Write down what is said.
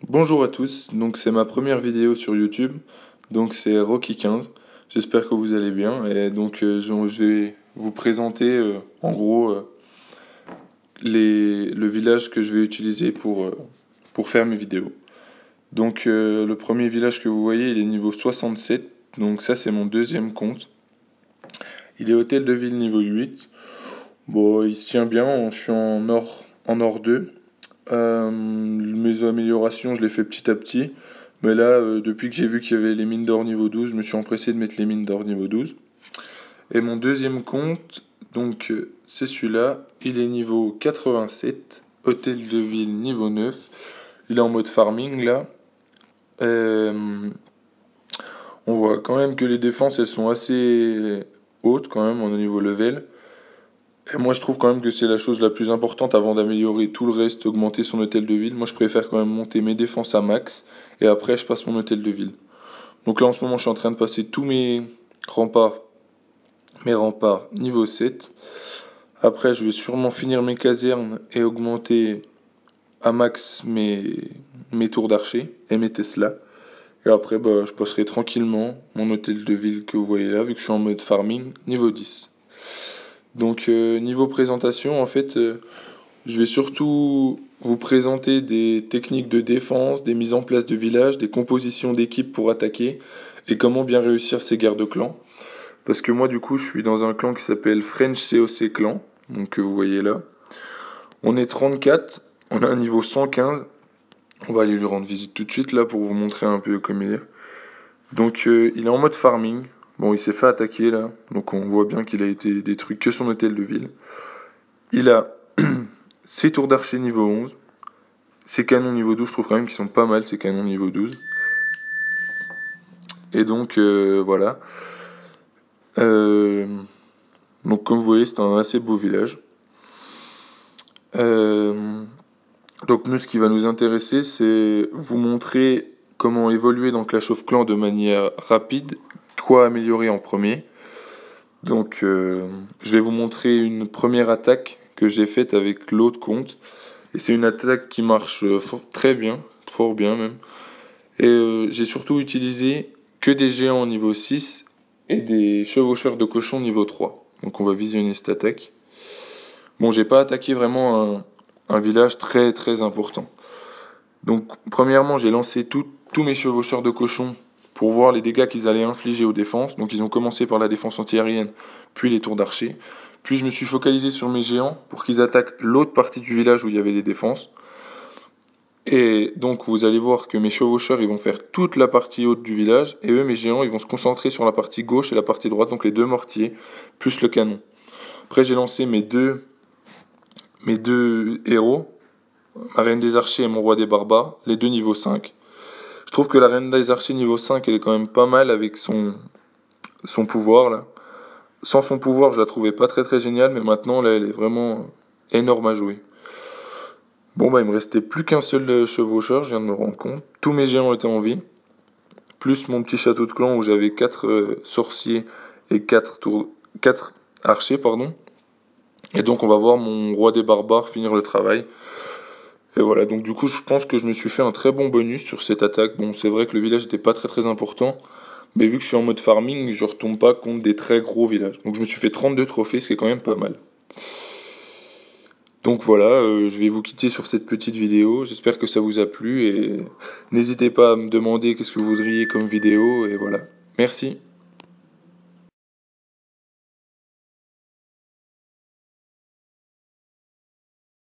Bonjour à tous, donc c'est ma première vidéo sur YouTube, donc c'est Rocky15, j'espère que vous allez bien, et donc je vais vous présenter en gros le village que je vais utiliser pour faire mes vidéos. Donc le premier village que vous voyez, il est niveau 67, donc ça c'est mon deuxième compte. Il est hôtel de ville niveau 8, bon il se tient bien, je suis en or 2. Mes améliorations, je les fais petit à petit. Mais là, depuis que j'ai vu qu'il y avait les mines d'or niveau 12, je me suis empressé de mettre les mines d'or niveau 12. Et mon deuxième compte, donc c'est celui-là, il est niveau 87, hôtel de ville niveau 9. Il est en mode farming là. On voit quand même que les défenses, elles sont assez hautes quand même au niveau level. Et moi, je trouve quand même que c'est la chose la plus importante avant d'améliorer tout le reste, augmenter son hôtel de ville. Moi, je préfère quand même monter mes défenses à max et après, je passe mon hôtel de ville. Donc là, en ce moment, je suis en train de passer tous remparts, mes remparts niveau 7. Après, je vais sûrement finir mes casernes et augmenter à max mes tours d'archer et mes Tesla. Et après, je passerai tranquillement mon hôtel de ville que vous voyez là, vu que je suis en mode farming niveau 10. Donc niveau présentation, en fait, je vais surtout vous présenter des techniques de défense, des mises en place de villages, des compositions d'équipes pour attaquer et comment bien réussir ces guerres de clans. Parce que moi, du coup, je suis dans un clan qui s'appelle French COC Clan, donc que vous voyez là. On est 34, on a un niveau 115. On va aller lui rendre visite tout de suite là pour vous montrer un peu comme il est. Donc il est en mode farming. Bon, il s'est fait attaquer là, donc on voit bien qu'il a été détruit que son hôtel de ville. Il a ses tours d'archer niveau 11, ses canons niveau 12, je trouve quand même qu'ils sont pas mal, ces canons niveau 12. Et donc voilà. Donc comme vous voyez, c'est un assez beau village. Donc nous, ce qui va nous intéresser, c'est vous montrer comment évoluer dans Clash of Clans de manière rapide, quoi améliorer en premier. Donc je vais vous montrer une première attaque que j'ai faite avec l'autre compte. Et c'est une attaque qui marche très bien, fort bien même. Et j'ai surtout utilisé que des géants niveau 6 et des chevaucheurs de cochon niveau 3. Donc on va visionner cette attaque. Bon, j'ai pas attaqué vraiment un village très très important. Donc premièrement, j'ai lancé tous mes chevaucheurs de cochon pour voir les dégâts qu'ils allaient infliger aux défenses. Donc ils ont commencé par la défense antiaérienne, puis les tours d'archer. Puis je me suis focalisé sur mes géants pour qu'ils attaquent l'autre partie du village où il y avait des défenses. Et donc vous allez voir que mes chevaucheurs ils vont faire toute la partie haute du village et eux mes géants ils vont se concentrer sur la partie gauche et la partie droite, donc les deux mortiers plus le canon. Après j'ai lancé mes deux héros, ma reine des archers et mon roi des barbares, les deux niveau 5. Je trouve que la reine des archers niveau 5 elle est quand même pas mal avec son pouvoir là. Sans son pouvoir je la trouvais pas très très géniale, mais maintenant là elle est vraiment énorme à jouer. Bon il me restait plus qu'un seul chevaucheur, je viens de me rendre compte. Tous mes géants étaient en vie. Plus mon petit château de clan où j'avais 4 sorciers et 4 archers, pardon. Et donc on va voir mon roi des barbares finir le travail. Et voilà, donc du coup je pense que je me suis fait un très bon bonus sur cette attaque. Bon, c'est vrai que le village n'était pas très très important, mais vu que je suis en mode farming, je retombe pas contre des très gros villages. Donc je me suis fait 32 trophées, ce qui est quand même pas mal. Donc voilà, je vais vous quitter sur cette petite vidéo. J'espère que ça vous a plu et n'hésitez pas à me demander qu'est-ce que vous voudriez comme vidéo et voilà. Merci.